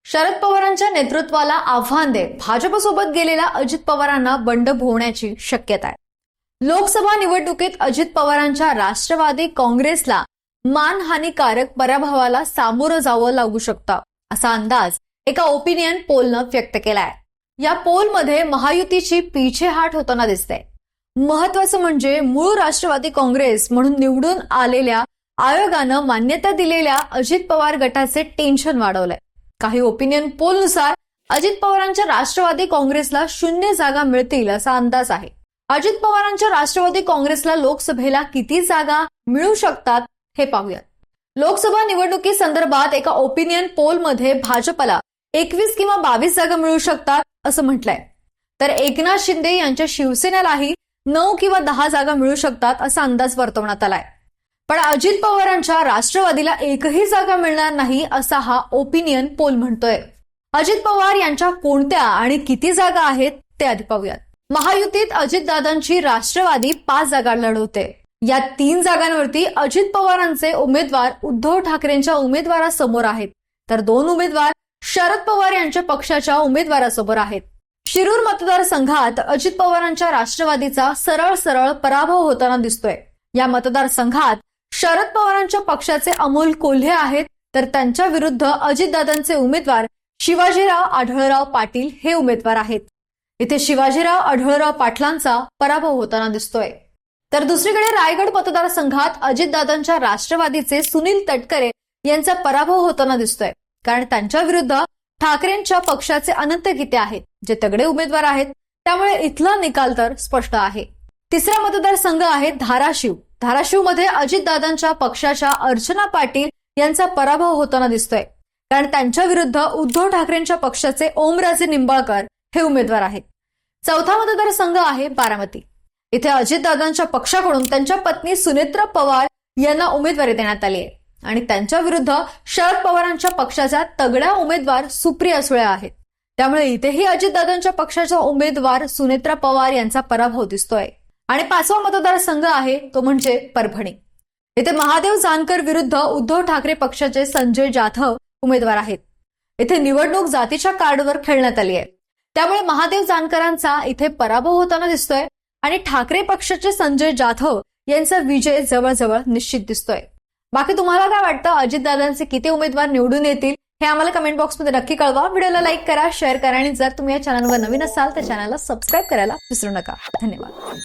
शरद पवारांच्या नेतृत्वाला आव्हान देत भाजपसोबत गेलेल्या अजित पवारांना बंड भोवण्याची शक्यता आहे। लोकसभा निवडणुकीत अजित पवारांच्या राष्ट्रवादी काँग्रेसला मानहानीकारक पराभवाला सामोरं जावं लागू शकतं, असा अंदाज एका ओपिनियन पोलनं व्यक्त केलाय। या पोलमध्ये महायुतीची पीछेहाट होताना दिसते। महत्वाचं म्हणजे मूळ राष्ट्रवादी काँग्रेस म्हणून निवडून आलेल्या आयोगानं मान्यता दिलेल्या अजित पवार गटाचे टेन्शन वाढवलंय। काही ओपिनियन पोलनुसार अजित पवारांच्या राष्ट्रवादी काँग्रेसला 0 जागा मिळतील असा अंदाज आहे। अजित पवारांच्या राष्ट्रवादी काँग्रेसला लोकसभेला किती जागा मिळू शकतात हे पाहूयात। लोकसभा निवडणुकीसंदर्भात एका ओपिनियन पोलमध्ये भाजपला 21 किंवा 22 जागा मिळू शकतात असं म्हटलंय, तर एकनाथ शिंदे यांच्या शिवसेनेलाही 9 किंवा 10 जागा मिळू शकतात असा अंदाज वर्तवण्यात आलाय। पण अजित पवारांच्या राष्ट्रवादीला एकही जागा मिळणार नाही असा हा ओपिनियन पोल म्हणतोय। अजित पवार यांच्या कोणत्या आणि किती जागा आहेत ते आधी पाहूयात। महायुतीत अजितदादांची राष्ट्रवादी 5 जागा लढवते। या 3 जागांवरती अजित पवारांचे उमेदवार उद्धव ठाकरेंच्या उमेदवारासमोर आहेत, तर 2 उमेदवार शरद पवार यांच्या पक्षाच्या उमेदवारासमोर आहेत। शिरूर मतदारसंघात अजित पवारांच्या राष्ट्रवादीचा सरळ पराभव होताना दिसतोय। या मतदारसंघात शरद पवारांच्या पक्षाचे अमोल कोल्हे आहेत, तर त्यांच्या विरुद्ध अजितदादांचे उमेदवार शिवाजीराव आढळराव पाटील हे उमेदवार आहेत। इथे शिवाजीराव आढळराव पाटलांचा पराभव होताना दिसतोय। तर दुसरीकडे रायगड मतदारसंघात अजितदादांच्या राष्ट्रवादीचे सुनील तटकरे यांचा पराभव होताना दिसतोय, कारण त्यांच्या विरुद्ध ठाकरेंच्या पक्षाचे अनंत गीते आहेत, जे तगडे उमेदवार आहेत। त्यामुळे इथला निकाल तर स्पष्ट आहे। तिसरा मतदारसंघ आहे धाराशिव। धाराशिवमध्ये अजितदादांच्या पक्षाच्या अर्चना पाटील यांचा पराभव होताना दिसतोय, कारण त्यांच्या विरुद्ध उद्धव ठाकरेंच्या पक्षाचे ओमराजे निंबाळकर हे उमेदवार आहेत। चौथा मतदारसंघ आहे बारामती। इथे अजितदादांच्या पक्षाकडून त्यांच्या पत्नी सुनेत्रा पवार यांना उमेदवारी देण्यात आली आहे आणि त्यांच्या विरुद्ध शरद पवारांच्या पक्षाच्या तगड्या उमेदवार सुप्रिया सुळे आहेत। त्यामुळे इथेही अजितदादांच्या पक्षाचा उमेदवार सुनेत्रा पवार यांचा पराभव दिसतोय। आणि 5वा मतदारसंघ आहे तो म्हणजे परभणी। इथे महादेव जानकर विरुद्ध उद्धव ठाकरे पक्षाचे संजय जाधव उमेदवार आहेत। इथे निवडणूक जातीच्या कार्डवर खेळण्यात आली आहे, त्यामुळे महादेव जानकरांचा इथे पराभव होताना दिसतोय आणि ठाकरे पक्षाचे संजय जाधव यांचा विजय जवळजवळ निश्चित दिसतोय। बाकी तुम्हाला काय वाटतं, अजितदादांचे किती उमेदवार निवडून येतील हे आम्हाला कमेंट बॉक्समध्ये नक्की कळवा। व्हिडिओला लाईक करा, शेअर करा आणि जर तुम्ही या चॅनलवर नवीन असाल तर चॅनलला सबस्क्राईब करायला विसरू नका। धन्यवाद।